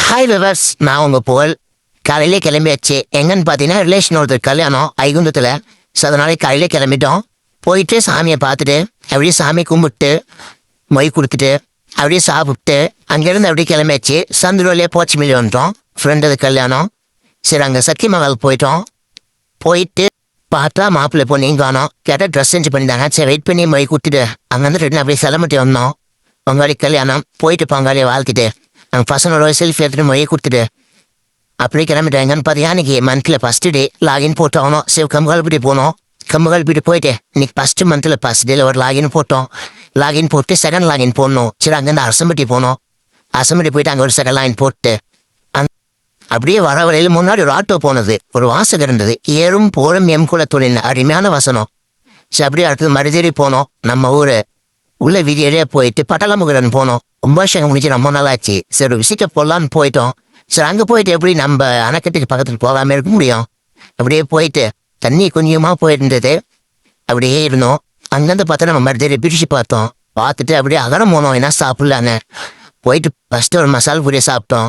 Hi viewers, நான் உங்கள் புகழ். காலையிலே கிளம்பியாச்சு. எங்கன்னு பார்த்தீங்கன்னா ரிலேஷன் ஒருத்தர் கல்யாணம் ஐகுந்தத்தில். ஸோ அதனால காலையிலே கிளம்பிட்டோம். போயிட்டு சாமியை பார்த்துட்டு அப்படியே சாமி கும்பிட்டு மொய் கொடுத்துட்டு அப்படியே சாப்பிட்டு அங்கேருந்து அப்படியே கிளம்பியாச்சு. சந்துருவிலே போச்சிமில்லி வந்துட்டோம். ஃப்ரெண்டது கல்யாணம். சரி, அங்கே சக்தி மகால் போயிட்டோம். போயிட்டு பார்த்தா மாப்பிள்ளை பொண்ணையும் காணோம். கேட்டால் ட்ரெஸ் சேஞ்ச் பண்ணியிருந்தாங்க. சரி, வெயிட் பண்ணி மொய் கொடுத்துட்டு அங்கேருந்து ரெண்டு அப்படியே கிளம்பிட்டு வந்தோம். பங்காளி கல்யாணம் போயிட்டு பங்காளியை வாழ்த்துட்டு நாங்கள் பசங்களோட செல்ஃபி எடுத்துகிட்டு மொழியை கொடுத்துட்டு அப்படியே கிளம்பிட்டாங்கன்னு பார்த்தீங்கன்னா இன்றைக்கி மந்த்தில் ஃபஸ்ட்டு டே லாகின் போட்டோம். சரி, கம்புகால்பட்டி போனோம். கம்புகால்பட்டி போயிட்டு இன்னைக்கு ஃபஸ்ட்டு மந்த்தில் ஃபஸ்ட் டேல ஒரு லாகின் போட்டோம். லாகின் போட்டு செகண்ட் லாகின் போடணும். சரி, அங்கேருந்து அரசம்பட்டி போனோம். அரசம்பட்டி போயிட்டு அங்கே ஒரு செகண்ட் லாகின் போட்டு அப்படியே வர வரையில் முன்னாடி ஒரு ஆட்டோ போனது. ஒரு வாசகம் இருந்தது, ஏறும் போரும் எம் குல தொழில், அருமையான வசனம். சரி, அப்படியே அடுத்தது மருதேரி போனோம். நம்ம ஊர் உள்ள வீதியிலே போயிட்டு பட்டலமுகரன் போனோம். ரொம்ப வருஷம் முடிச்சு ரொம்ப நல்லாச்சு. சரி, விசிட்ட போடலான்னு போயிட்டோம். சரி, அங்கே போயிட்டு எப்படி நம்ம அணைக்கட்டுக்கு பக்கத்தில் போகாமல் இருக்க முடியும்? அப்படியே போயிட்டு தண்ணி கொஞ்சமாக போயிருந்தது. அப்படியே இருந்தோம். அங்கேருந்து பார்த்தா நம்ம மருதேரி பிரிச்சு பார்த்தோம். பார்த்துட்டு அப்படியே அகரம் போனோம். என்ன சாப்பிட்லான்னு போயிட்டு ஃபஸ்ட்டு ஒரு மசாலா பூரியை சாப்பிட்டோம்.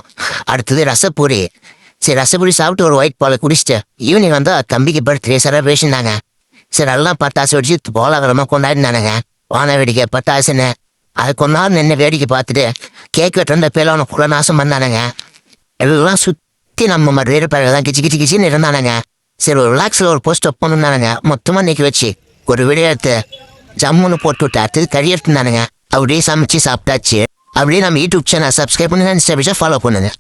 அடுத்தது ரசப்பூரி. சரி, ரசப்பூரி சாப்பிட்டு ஒரு ஒயிட் பாலை குடிச்சிட்டு ஈவினிங் வந்தால் தம்பிக்கு பர்த்டே செலிப்ரேஷன் தாங்க. சரி, எல்லாம் பட்டாசு வெடிச்சு போலாகரமாக கொண்டாடினானுங்க. வான வேடிக்கை பட்டாசுன்னு அது கொஞ்ச நாள் நின்று வேடிக்கை பார்த்துட்டு கேக் வெட்டுற பேலான கூட நாசம் பண்ணானுங்க. எல்லாம் சுற்றி நம்ம மாதிரி பேர் தான் கிச்சு கிச்சு கிச்சின்னு இருந்தானுங்க. சரி, ஒரு ரிலாக்ஸில் ஒரு போஸ்ட் அப் பண்ணுனானுங்க. மொத்தமாக நிற்க வச்சு ஒரு வீடியோ எடுத்து ஜம்முன்னு போட்டு விட்டு அடுத்தது கறி எடுத்துனானுங்க. அப்படியே சமைச்சு சாப்பிட்டாச்சு. அப்படியே நம்ம யூடியூப் சேனல் சப்ஸ்கிரைப் பண்ணுங்க, இன்ஸ்டாகிராம் ஃபாலோ பண்ணுங்க.